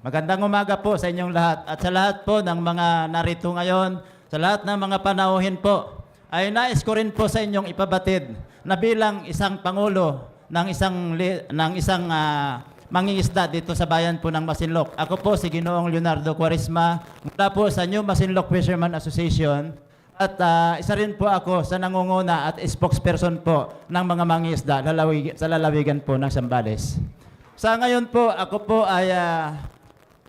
Magandang umaga po sa inyong lahat at sa lahat po ng mga narito ngayon, sa lahat ng mga panauhin po, ay nais ko rin po sa inyong ipabatid na bilang isang pangulo ng isang mangingisda dito sa bayan po ng Masinloc. Ako po si Ginoong Leonardo Cuaresma mula po sa New Masinloc Fisherman Association at isa rin po ako sa nangunguna at spokesperson po ng mga mangingisda sa lalawigan po ng Zambales. Sa ngayon po, ako po ay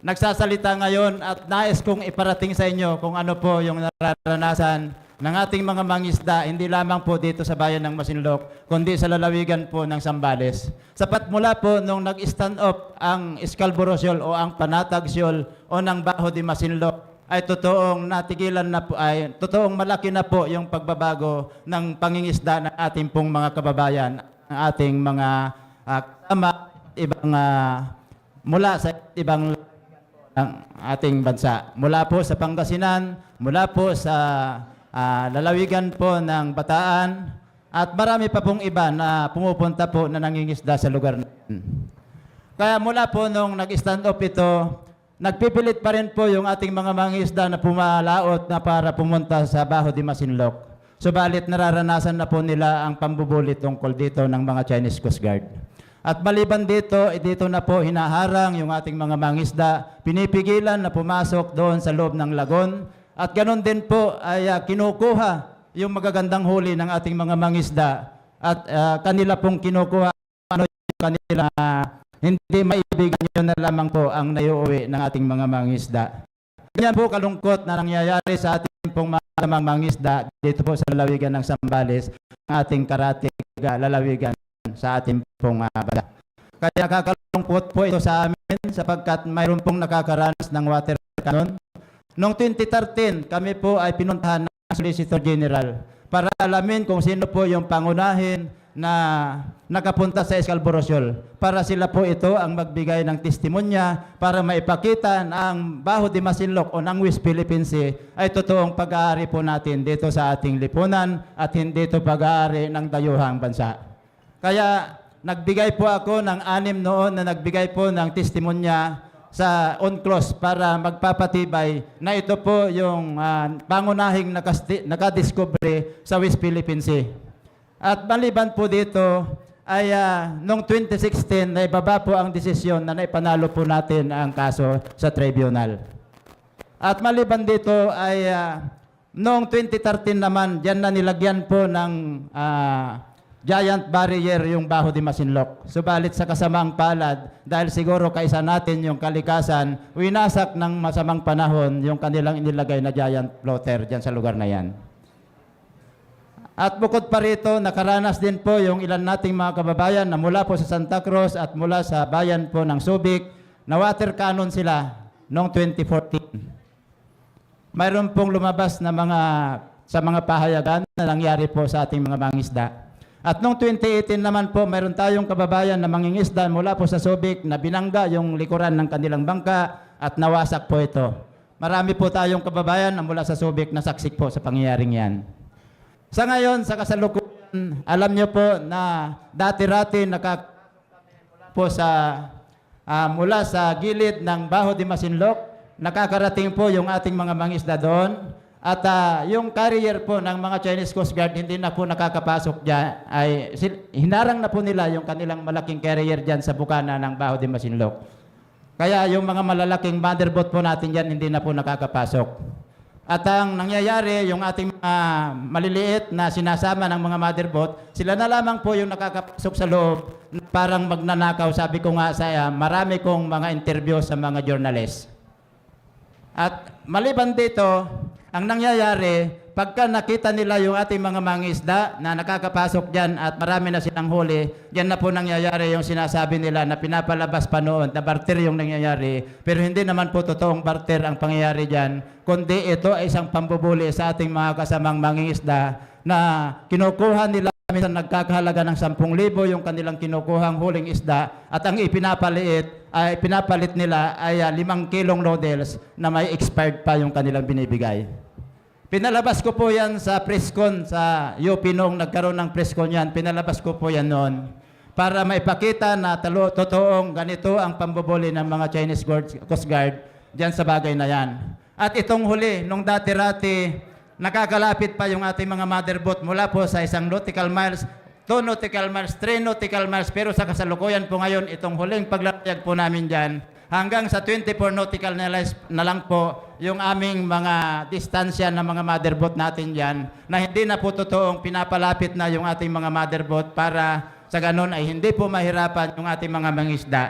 nagsasalita ngayon at nais kong iparating sa inyo kung ano po yung nararanasan ng ating mga mangisda, hindi lamang po dito sa bayan ng Masinloc, kundi sa lalawigan po ng Zambales. Sapat mula po nung nag-stand up ang Scarborough Shoal o ang Panatag Shoal o ng Baho de Masinloc, ay totoong natigilan na po, ay totoong malaki na po yung pagbabago ng pangingisda ng ating pong mga kababayan, ng ating mga ibang mula sa ibang ng ating bansa. Mula po sa Pangasinan, mula po sa lalawigan po ng Bataan, at marami pa pong iba na pumupunta po na nangingisda sa lugar natin. Kaya mula po nung nag-stand up ito, nagpipilit pa rin po yung ating mga mangingisda na pumalaot na para pumunta sa Baho de Masinloc. Subalit nararanasan na po nila ang pambubulit tungkol dito ng mga Chinese Coast Guard. At maliban dito, dito na po hinaharang yung ating mga mangisda, pinipigilan na pumasok doon sa loob ng lagon. At ganoon din po ay kinukuha yung magagandang huli ng ating mga mangisda. At kanila pong kinukuha ano yung kanila, hindi maibigan yun na lamang po ang naiuwi ng ating mga mangisda. Ganyan po kalungkot na nangyayari sa ating pong mga mangisda dito po sa lalawigan ng Zambales, ang ating karatig lalawigan sa ating pong bansa. Kaya kakalungkot po ito sa amin sapagkat mayroon pong nakakaranas ng water cannon. Noong 2013, kami po ay pinuntahan ng Solicitor General para alamin kung sino po yung pangunahin na nakapunta sa Scarborough Shoal. Para sila po ito ang magbigay ng testimonya para maipakita na ang Baho de Masinloc o ng West Philippine Sea ay totoong pag-aari po natin dito sa ating lipunan at hindi ito pag-aari ng dayuhang bansa. Kaya nagbigay po ako ng 6 noon na nagbigay po ng testimonya sa UNCLOS para magpapatibay na ito po yung pangunahing nakadiscovery sa West Philippine Sea. At maliban po dito ay noong 2016 naibaba po ang desisyon na naipanalo po natin ang kaso sa tribunal. At maliban dito ay noong 2013 naman diyan na nilagyan po ng giant barrier yung Baho de Masinloc. Subalit sa kasamaang palad, dahil siguro kaisa natin yung kalikasan, winasak ng masamang panahon yung kanilang inilagay na giant floater dyan sa lugar na yan. At bukod pa rito, nakaranas din po yung ilan nating mga kababayan na mula po sa Santa Cruz at mula sa bayan po ng Subic, na water cannon sila noong 2014. Mayroon pong lumabas na sa mga pahayagan na nangyari po sa ating mga mangisda. At noong 2018 naman po, mayroon tayong kababayan na mangingisda mula po sa Subic na binangga yung likuran ng kanilang bangka at nawasak po ito. Marami po tayong kababayan na mula sa Subic na saksik po sa pangyayaring yan. Sa ngayon, sa kasalukuyan, alam nyo po na dati-rati mula sa gilid ng Baho de Masinloc, nakakarating po yung ating mga mangisda doon. At yung carrier po ng mga Chinese Coast Guard hindi na po nakakapasok dyan, ay hinarang na po nila yung kanilang malaking carrier dyan sa bukana ng Baho de Masinloc. Kaya yung mga malalaking motherboat po natin dyan hindi na po nakakapasok. At ang nangyayari, yung ating mga maliliit na sinasama ng mga motherboat, sila na lamang po yung nakakapasok sa loob, parang magnanakaw. Sabi ko nga sa marami kong mga interview sa mga journalist. At maliban dito, ang nangyayari, pagka nakita nila yung ating mga mangisda na nakakapasok dyan at marami na silang huli, dyan na po nangyayari yung sinasabi nila na pinapalabas pa noon na barter yung nangyayari. Pero hindi naman po totoong barter ang pangyayari dyan, kundi ito ay isang pambubuli sa ating mga kasamang mangingisda na kinukuha nila minsan nagkakahalaga ng 10,000 yung kanilang kinukuhang huling isda at ang pinapalit nila ay 5 kilong noodles na may expired pa yung kanilang binibigay. Pinalabas ko po yan sa press con sa UP noong nagkaroon ng press con yan. Pinalabas ko po yan noon. para maipakita na totoong ganito ang pambubuli ng mga Chinese Coast Guard dyan sa bagay na yan. At itong huli, nung dati-rati, nakakalapit pa yung ating mga mother boat mula po sa 1 nautical miles, 2 nautical miles, 3 nautical miles, pero sa kasalukuyan po ngayon, itong huling paglayag po namin dyan, hanggang sa 24 nautical miles na lang po yung aming mga distansya ng mga mother boat natin dyan, na hindi na po totoong pinapalapit na yung ating mga mother boat para sa ganun ay hindi po mahirapan yung ating mga mangisda.